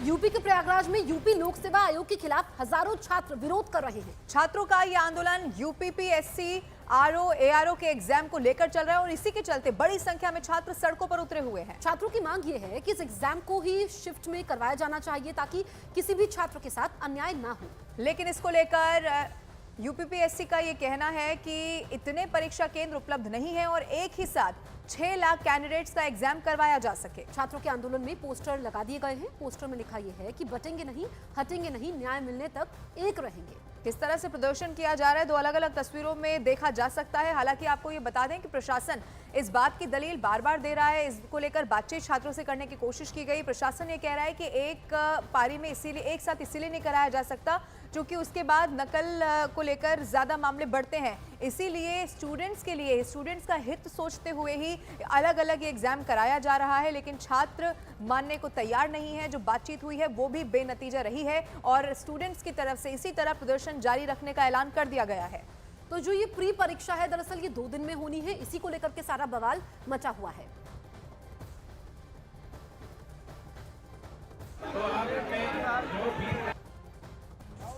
UP के प्रयागराज में UP लोक सेवा आयोग के खिलाफ हजारों छात्र विरोध कर रहे हैं। छात्रों का ये आंदोलन यूपीपीएससी आरओ एआरओ के एग्जाम को लेकर चल रहा है और इसी के चलते बड़ी संख्या में छात्र सड़कों पर उतरे हुए हैं। छात्रों की मांग ये है कि इस एग्जाम को ही शिफ्ट में करवाया जाना चाहिए ताकि किसी भी छात्र के साथ अन्याय ना हो। लेकिन इसको लेकर यूपीपीएससी का ये कहना है कि इतने परीक्षा केंद्र उपलब्ध नहीं है और एक ही साथ 6 लाख कैंडिडेट्स का एग्जाम करवाया जा सके। छात्रों के आंदोलन में पोस्टर लगा दिए गए हैं। पोस्टर में लिखा यह है कि बटेंगे नहीं, हटेंगे नहीं, न्याय मिलने तक एक रहेंगे। किस तरह से प्रदर्शन किया जा रहा है दो अलग अलग तस्वीरों में देखा जा सकता है। हालांकि आपको ये बता दें कि प्रशासन इस बात की दलील बार बार दे रहा है। इसको लेकर बातचीत छात्रों से करने की कोशिश की गई। प्रशासन ये कह रहा है कि एक पारी में इसीलिए एक साथ इसीलिए नहीं कराया जा सकता क्योंकि उसके बाद नकल को लेकर ज्यादा मामले बढ़ते हैं। इसीलिए स्टूडेंट्स के लिए स्टूडेंट्स का हित सोचते हुए ही अलग अलग एग्जाम कराया जा रहा है। लेकिन छात्र मानने को तैयार नहीं है। जो बातचीत हुई है वो भी बेनतीजा रही है और स्टूडेंट्स की तरफ से इसी तरह प्रदर्शन जारी रखने का ऐलान कर दिया गया है। तो जो ये प्री परीक्षा है दरअसल ये 2 दिन में होनी है, इसी को लेकर के सारा बवाल मचा हुआ है।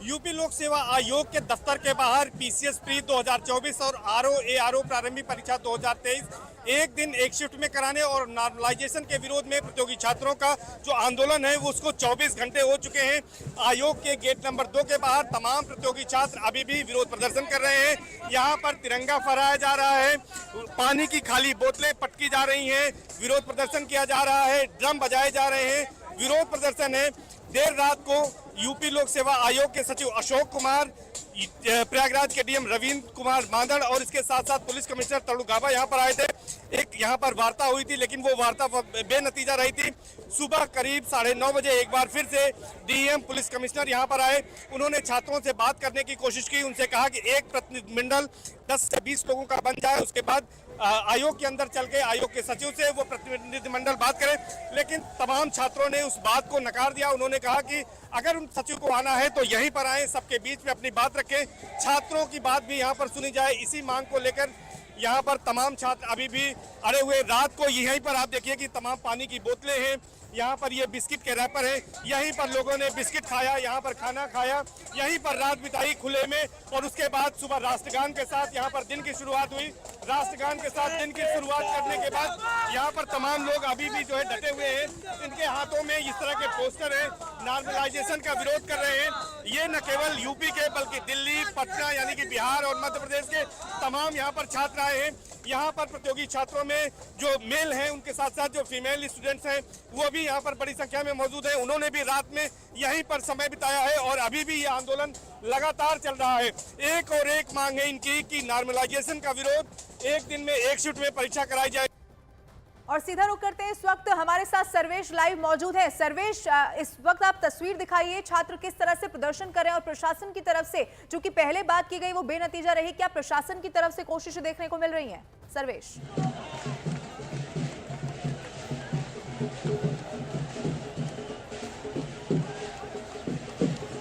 यूपी लोक सेवा आयोग के दफ्तर के बाहर पीसीएस प्री 2024 और आरओ एआरओ प्रारंभिक परीक्षा 2023 एक दिन एक शिफ्ट में कराने और नॉर्मलाइजेशन के विरोध में प्रतियोगी छात्रों का जो आंदोलन है वो उसको 24 घंटे हो चुके हैं। आयोग के गेट नंबर 2 के बाहर तमाम प्रतियोगी छात्र अभी भी विरोध प्रदर्शन कर रहे हैं। यहाँ पर तिरंगा फहराया जा रहा है, पानी की खाली बोतलें पटकी जा रही हैं, विरोध प्रदर्शन किया जा रहा है, ड्रम बजाए जा रहे हैं। विरोध प्रदर्शन है। देर रात को यूपी लोक सेवा आयोग के सचिव अशोक कुमार, प्रयागराज के डीएम रविंद्र कुमार मांदड़ और इसके साथ साथ पुलिस कमिश्नर तरुण गाबा यहाँ पर आए थे। एक यहाँ पर वार्ता हुई थी लेकिन वो वार्ता बेनतीजा रही थी। सुबह करीब 9:30 बजे एक बार फिर से डीएम पुलिस कमिश्नर यहाँ पर आए। उन्होंने छात्रों से बात करने की कोशिश की। उनसे कहा कि एक प्रतिनिधिमंडल 10 से 20 लोगों का बन जाए, उसके बाद आयोग के अंदर चल के आयोग के सचिव से वो प्रतिनिधिमंडल बात करें। लेकिन तमाम छात्रों ने उस बात को नकार दिया। उन्होंने कहा कि अगर उन सचिव को आना है तो यहीं पर आए, सबके बीच में अपनी बात रखें, छात्रों की बात भी यहाँ पर सुनी जाए। इसी मांग को लेकर यहाँ पर तमाम छात्र अभी भी अड़े हुए। रात को यहीं पर आप देखिए कि तमाम पानी की बोतलें हैं, यहाँ पर ये बिस्किट के रैपर है, यहीं पर लोगों ने बिस्किट खाया, यहाँ पर खाना खाया, यहीं पर रात बिताई खुले में और उसके बाद सुबह राष्ट्रगान के साथ यहाँ पर दिन की शुरुआत हुई। राष्ट्रगान के साथ दिन की शुरुआत करने के बाद यहाँ पर तमाम लोग अभी भी जो है डटे हुए हैं। इनके हाथों में इस तरह के पोस्टर हैं, नॉर्मलाइजेशन का विरोध कर रहे हैं। ये न केवल यूपी के बल्कि दिल्ली, पटना यानी कि बिहार और मध्य प्रदेश के तमाम यहाँ पर छात्र आए हैं। यहाँ पर प्रतियोगी छात्रों में जो मेल हैं उनके साथ साथ जो फीमेल स्टूडेंट्स हैं वो भी यहाँ पर बड़ी संख्या में मौजूद है। उन्होंने भी रात में यहीं पर समय बिताया है और अभी भी ये आंदोलन लगातार चल रहा है। एक और एक मांग है इनकी कि नॉर्मलाइजेशन का विरोध, एक दिन में एक शिफ्ट में परीक्षा कराई जाए। और सीधा रुक करते हैं, इस वक्त हमारे साथ सर्वेश लाइव मौजूद है। सर्वेश, इस वक्त आप तस्वीर दिखाइए, छात्र किस तरह से प्रदर्शन कर रहे हैं और प्रशासन की तरफ से जो कि पहले बात की गई वो बेनतीजा रही, क्या प्रशासन की तरफ से कोशिशें देखने को मिल रही हैं? सर्वेश।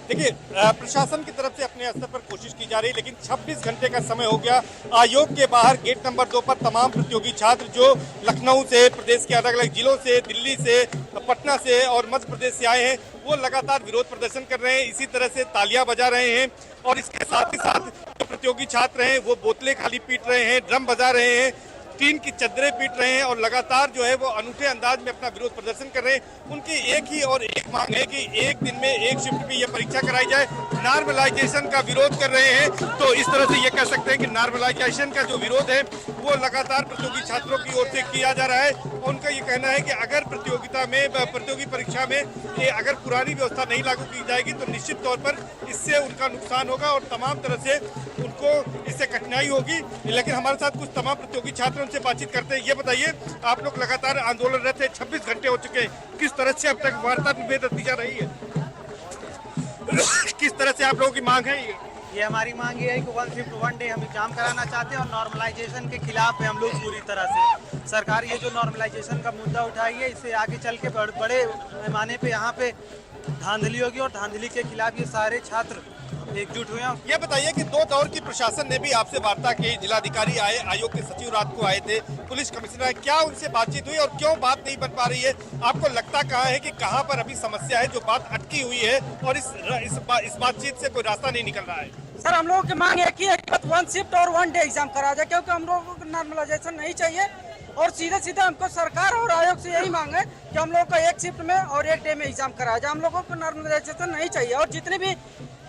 देखिए, प्रशासन की तरफ से अपने स्तर पर कोशिश की जा रही है लेकिन 26 घंटे का समय हो गया। आयोग के बाहर गेट नंबर 2 पर तमाम प्रतियोगी छात्र जो लखनऊ से, प्रदेश के अलग अलग जिलों से, दिल्ली से, पटना से और मध्य प्रदेश से आए हैं, वो लगातार विरोध प्रदर्शन कर रहे हैं। इसी तरह से तालियां बजा रहे हैं और इसके साथ ही साथ जो प्रतियोगी छात्र हैं वो बोतलें खाली पीट रहे हैं, ड्रम बजा रहे हैं, टीन की चद्दरें पीट रहे हैं और लगातार जो है वो अनूठे अंदाज में अपना विरोध प्रदर्शन कर रहे हैं। उनकी एक ही और एक मांग है कि एक दिन में एक शिफ्ट में ये परीक्षा कराई जाए। नॉर्मलाइजेशन का विरोध कर रहे हैं। तो इस तरह से ये कह सकते हैं कि नॉर्मलाइजेशन का जो विरोध है वो लगातार प्रतियोगी छात्रों की ओर से किया जा रहा है। उनका ये कहना है कि अगर प्रतियोगी परीक्षा में ये अगर पुरानी व्यवस्था नहीं लागू की जाएगी तो निश्चित तौर पर इससे उनका नुकसान होगा और तमाम तरह से उनको इससे कठिनाई होगी। लेकिन हमारे साथ कुछ तमाम प्रतियोगी छात्र उनसे बातचीत करते हैं। ये बताइए, आप लोग लगातार आंदोलनरत हैं, 26 घंटे हो चुके हैं, किस तरह से अब तक वार्ता बेनतीजा रही है? किस तरह से आप लोगों की मांग है? ये हमारी मांग ये है कि 1 शिफ्ट 1 डे हम एग्जाम कराना चाहते हैं और नॉर्मलाइजेशन के खिलाफ है हम लोग पूरी तरह से। सरकार ये जो नॉर्मलाइजेशन का मुद्दा उठाई है इससे आगे चल के बड़े पैमाने पे यहाँ पे धांधली होगी और धांधली के खिलाफ ये सारे छात्र एकजुट हुए हैं। ये बताइए कि 2 दौर की प्रशासन ने भी आपसे वार्ता की, जिलाधिकारी आए, आयोग के सचिव रात को आए थे, पुलिस कमिश्नर आए, क्या उनसे बातचीत हुई और क्यों बात नहीं बन पा रही है? आपको लगता कहाँ है कि कहाँ पर अभी समस्या है जो बात अटकी हुई है और इस बातचीत से कोई रास्ता नहीं निकल रहा है? सर हम लोगों की मांग है कि एक 1 शिफ्ट और 1 डे एग्जाम करा जाए, क्योंकि हम लोगों को नॉर्मलाइजेशन नहीं चाहिए और सीधे सीधे हमको सरकार और आयोग से यही मांग है कि हम लोगों को 1 शिफ्ट में और 1 डे में एग्जाम कराया जाए। हम लोगों को नॉर्मलाइजेशन नहीं चाहिए और जितने भी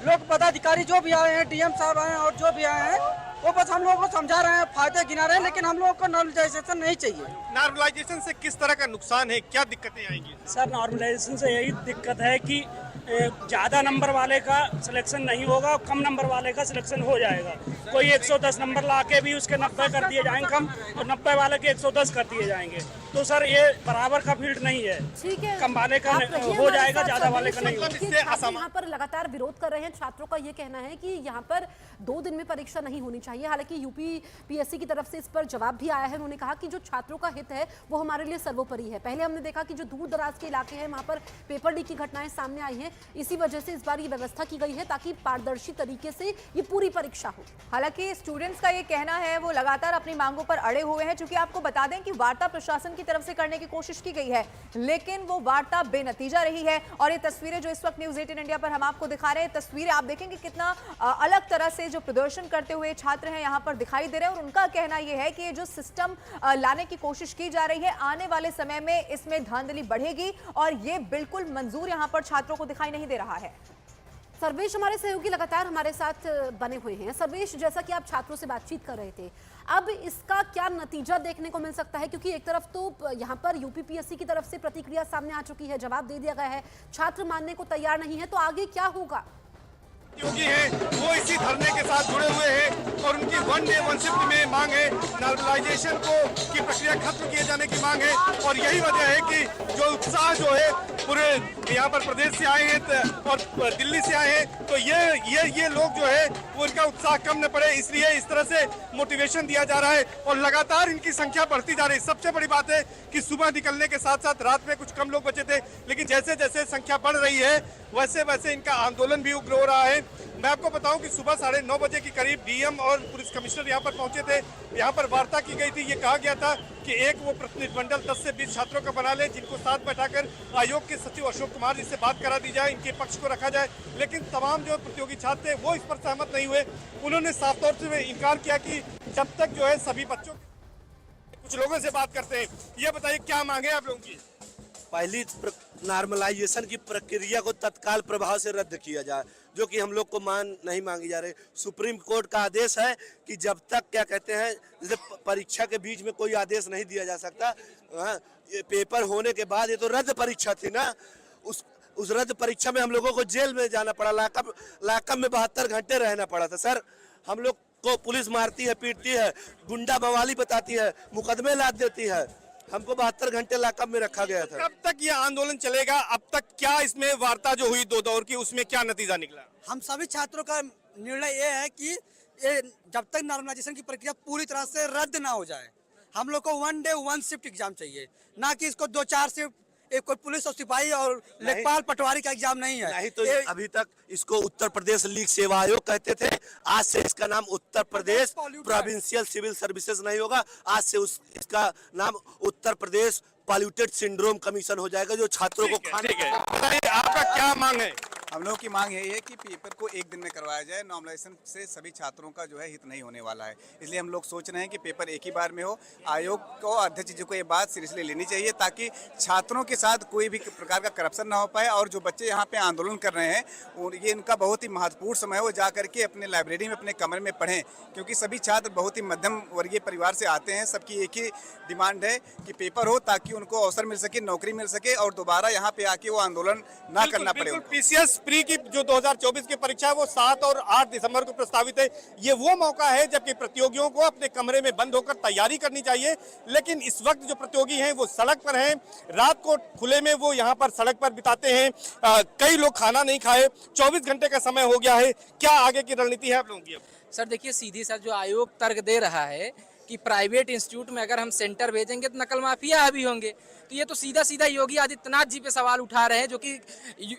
लोग पदाधिकारी जो भी आए हैं, डीएम साहब आए हैं और जो भी आए हैं, वो बस हम लोगों को समझा रहे हैं, फायदे गिना रहे हैं, लेकिन हम लोगों को नॉर्मलाइजेशन नहीं चाहिए। नॉर्मलाइजेशन से किस तरह का नुकसान है, क्या दिक्कतें आएंगी? सर नॉर्मलाइजेशन से यही दिक्कत है कि ज़्यादा नंबर वाले का सिलेक्शन नहीं होगा और कम नंबर वाले का सिलेक्शन हो जाएगा। कोई 110 नंबर ला के भी उसके 90 कर दिए जाएंगे कम और 90 वाले के 110 कर दिए जाएंगे। तो सर ये बराबर का फील्ड नहीं है, ठीक है, कम वाले का आप रहिए हो हमारे जाएगा, साथ। ज़्यादा वाले का नहीं देखिए, होगा। इससे छात्र असम- यहाँ पर लगातार विरोध कर रहे हैं। छात्रों का ये कहना है कि यहाँ पर 2 दिन में परीक्षा नहीं होनी चाहिए। हालांकि यूपीपीएससी की तरफ से इस पर जवाब भी आया है। उन्होंने कहा कि जो छात्रों का हित है वो हमारे लिए सर्वोपरि है। पहले हमने देखा कि जो दूर दराज के इलाके हैं वहाँ पर पेपर लीक की घटनाएं सामने आई हैं। इसी वजह से इस बार ये व्यवस्था की गई है ताकि पारदर्शी तरीके से ये पूरी परीक्षा हो। हालांकि स्टूडेंट्स का ये कहना है, वो लगातार अपनी मांगों पर अड़े हुए हैं। चूंकि आपको बता दें कि वार्ता प्रशासन की तरफ से करने की कोशिश की गई है, लेकिन वो वार्ता बेनतीजा रही है। और ये तस्वीरें जो इस वक्त न्यूज़ 18 इंडिया पर हम आपको दिखा रहे हैं, तस्वीरें आप देखेंगे कितना अलग तरह से जो प्रदर्शन करते हुए छात्र हैं यहाँ पर दिखाई दे रहे हैं। और उनका कहना यह है कि ये जो सिस्टम लाने की कोशिश की जा रही है, आने वाले समय में इसमें धांधली बढ़ेगी और ये बिल्कुल मंजूर यहाँ पर छात्रों को दिखाई नहीं दे रहा है। सर्वेश हमारे सहयोगी लगातार हमारे साथ बने हुए हैं। सर्वेश, जैसा कि आप छात्रों से बातचीत कर रहे थे, अब इसका क्या नतीजा देखने को मिल सकता है? क्योंकि एक तरफ तो यहाँ पर यूपीपीएससी की तरफ से प्रतिक्रिया सामने आ चुकी है, जवाब दे दिया गया है, छात्र मानने को तैयार नहीं है, तो आगे क्या होगा? योगी हैं वो इसी धरने के साथ जुड़े हुए हैं और उनकी 1 डे 1 शिफ्ट में मांग है, नॉर्मलाइजेशन की प्रक्रिया खत्म किए जाने की मांग है। और यही वजह है कि जो उत्साह जो है पूरे यहाँ पर प्रदेश से आए हैं और दिल्ली से आए हैं, तो ये लोग जो है वो इनका उत्साह कम न पड़े, इसलिए इस तरह से मोटिवेशन दिया जा रहा है और लगातार इनकी संख्या बढ़ती जा रही है। सबसे बड़ी बात है कि सुबह निकलने के साथ साथ रात में कुछ कम लोग बचे थे, लेकिन जैसे जैसे संख्या बढ़ रही है वैसे वैसे इनका आंदोलन भी उग्र हो रहा है। मैं आपको बताऊं कि सुबह 9:30 बजे के करीब डीएम और पुलिस कमिश्नर यहाँ पर पहुंचे थे। यहाँ पर वार्ता की गई थी। ये कहा गया था कि एक वो प्रतिनिधिमंडल 10 से 20 छात्रों का बना ले, जिनको साथ बैठाकर आयोग के सचिव अशोक कुमार जी से बात करा दी जाए, इनके पक्ष को रखा जाए। लेकिन तमाम जो प्रतियोगी छात्र थे वो इस पर सहमत नहीं हुए। उन्होंने साफ तौर से इनकार किया कि जब तक जो है सभी बच्चों, कुछ लोगों से बात करते हैं। ये बताइए क्या मांगे आप लोगों की? पहली नॉर्मलाइजेशन की प्रक्रिया को तत्काल प्रभाव से रद्द किया जाए, जो कि हम लोग को नहीं मांगी जा रही। सुप्रीम कोर्ट का आदेश है कि जब तक क्या कहते हैं, जैसे परीक्षा के बीच में कोई आदेश नहीं दिया जा सकता। ये पेपर होने के बाद ये तो रद्द परीक्षा थी ना, उस रद्द परीक्षा में हम लोगों को जेल में जाना पड़ा, लाकअप में 72 घंटे रहना पड़ा था। सर हम लोग को पुलिस मारती है, पीटती है, गुंडा बवाली बताती है, मुकदमे लाद देती है। हमको 72 घंटे लाकअप में रखा गया था। कब तक ये आंदोलन चलेगा? अब तक क्या इसमें वार्ता जो हुई 2 दौर की, उसमें क्या नतीजा निकला? हम सभी छात्रों का निर्णय ये है कि ये जब तक नॉर्मलाइजेशन की प्रक्रिया पूरी तरह से रद्द ना हो जाए, हम लोग को 1 डे 1 शिफ्ट एग्जाम चाहिए, ना कि इसको 2-4 शिफ्ट। एक कोई पुलिस और सिपाही और लेखपाल पटवारी का एग्जाम नहीं है। नहीं तो अभी तक इसको उत्तर प्रदेश लीग सेवा आयोग कहते थे, आज से इसका नाम Uttar Pradesh provincial civil services नहीं होगा, आज से इसका नाम Uttar Pradesh polluted syndrome commission हो जाएगा, जो छात्रों को खाने। बताइए आपका क्या मांग है? हम लोगों की मांग यही है कि पेपर को 1 दिन में करवाया जाए। नॉर्मलाइजेशन से सभी छात्रों का जो है हित नहीं होने वाला है, इसलिए हम लोग सोच रहे हैं कि पेपर एक ही बार में हो। आयोग को, अध्यक्ष जी को ये बात सीरियसली लेनी चाहिए, ताकि छात्रों के साथ कोई भी प्रकार का करप्शन ना हो पाए। और जो बच्चे यहाँ पे आंदोलन कर रहे हैं, ये इनका बहुत ही महत्वपूर्ण समय हो, जा करके अपने लाइब्रेरी में, अपने कमरे में पढ़ें, क्योंकि सभी छात्र बहुत ही मध्यम वर्गीय परिवार से आते हैं। सबकी एक ही डिमांड है कि पेपर हो, ताकि उनको अवसर मिल सके, नौकरी मिल सके और दोबारा यहाँ पे आके वो आंदोलन ना करना पड़े। पीसीएस प्री की जो 2024 की परीक्षा है वो 7 और 8 दिसंबर को प्रस्तावित है। ये वो मौका है जबकि प्रतियोगियों को अपने कमरे में बंद होकर तैयारी करनी चाहिए, लेकिन इस वक्त जो प्रतियोगी हैं वो सड़क पर हैं। रात को खुले में वो यहाँ पर सड़क पर बिताते हैं। कई लोग खाना नहीं खाए, 24 घंटे का समय हो गया है। क्या आगे की रणनीति है आप लोगों की? सर देखिए, सीधी सा जो आयोग तर्क दे रहा है कि प्राइवेट इंस्टीट्यूट में अगर हम सेंटर भेजेंगे तो नकल माफिया भी होंगे, तो ये तो सीधा सीधा योगी आदित्यनाथ जी पे सवाल उठा रहे हैं, जो कि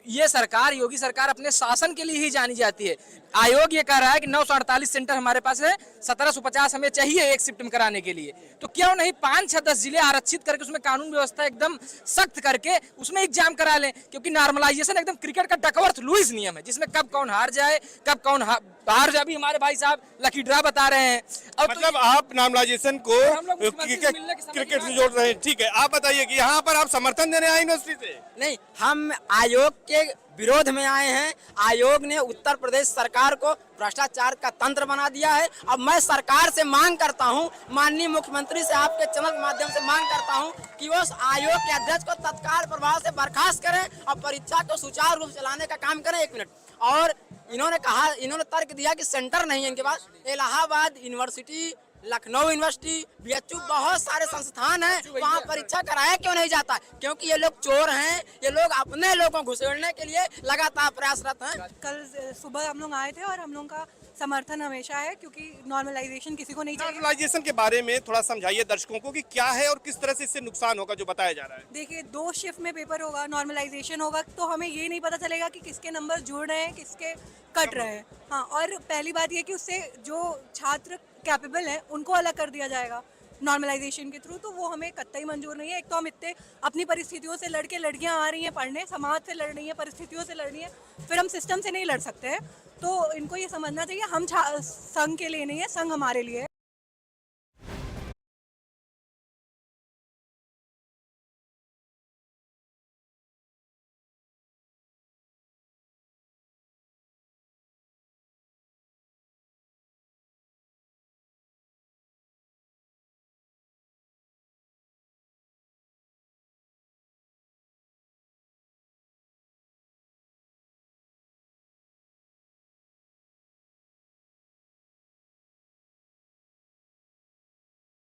ये सरकार, योगी सरकार अपने शासन के लिए ही जानी जाती है। आयोग ये कह रहा है कि 948 सेंटर हमारे पास है, 1750 हमें चाहिए एक शिफ्ट में कराने के लिए, तो क्यों नहीं 5-6-10 जिले आरक्षित करके उसमें कानून व्यवस्था एकदम सख्त करके उसमें एग्जाम करा लें, क्योंकि नॉर्मलाइजेशन एकदम क्रिकेट का डकवर्थ लुईस नियम है, जिसमें कब कौन हार जाए, कब कौन बाहर जाए। अभी हमारे भाई साहब लकी ड्रा बता रहे हैं। अब मतलब तो आप नॉर्मलाइजेशन को हम लोग मुख्यमंत्री से मिलने के समय क्रिकेट से जोड़ रहे हैं, ठीक है। आप बताइए कि यहाँ पर आप समर्थन देने आए यूनिवर्सिटी से? नहीं, हम आयोग के विरोध में आए हैं। आयोग ने उत्तर प्रदेश सरकार को भ्रष्टाचार का तंत्र बना दिया है। अब मैं सरकार से मांग करता हूं, माननीय मुख्यमंत्री से आपके चैनल के माध्यम से मांग करता हूं कि वो आयोग के अध्यक्ष को तत्काल प्रभाव से बर्खास्त करें और परीक्षा को सुचारू रूप से चलाने का काम करें। 1 मिनट। और इन्होंने तर्क दिया कि सेंटर नहीं है इनके पास। Allahabad university, Lucknow university, BHU, बहुत सारे संस्थान हैं, वहाँ परीक्षा कराया क्यों नहीं जाता? क्योंकि ये लोग चोर हैं, ये लोग अपने लोगों को घुसेड़ने के लिए लगातार प्रयासरत हैं। कल सुबह हम लोग आए थे और हम लोग का समर्थन हमेशा है, क्योंकि नॉर्मलाइजेशन किसी को नहीं चाहिए। नॉर्मलाइजेशन के बारे में थोड़ा समझाइए दर्शकों को कि क्या है और किस तरह से इससे नुकसान होगा जो बताया जा रहा है। देखिए, 2 शिफ्ट में पेपर होगा, नॉर्मलाइजेशन होगा, तो हमें ये नहीं पता चलेगा कि किसके नंबर जुड़ रहे हैं, किसके कट रहे हैं। हाँ, और पहली बात ये कि उससे जो छात्र कैपेबल है उनको अलग कर दिया जाएगा नॉर्मलाइजेशन के थ्रू, तो वो हमें कतई मंजूर नहीं है। एक तो हम इतने अपनी परिस्थितियों से लड़के लड़कियां आ रही हैं पढ़ने, समाज से लड़ रही हैं, परिस्थितियों से लड़ रही हैं, फिर हम सिस्टम से नहीं लड़ सकते हैं। तो इनको ये समझना चाहिए हम संघ के लिए नहीं है, संघ हमारे लिए है।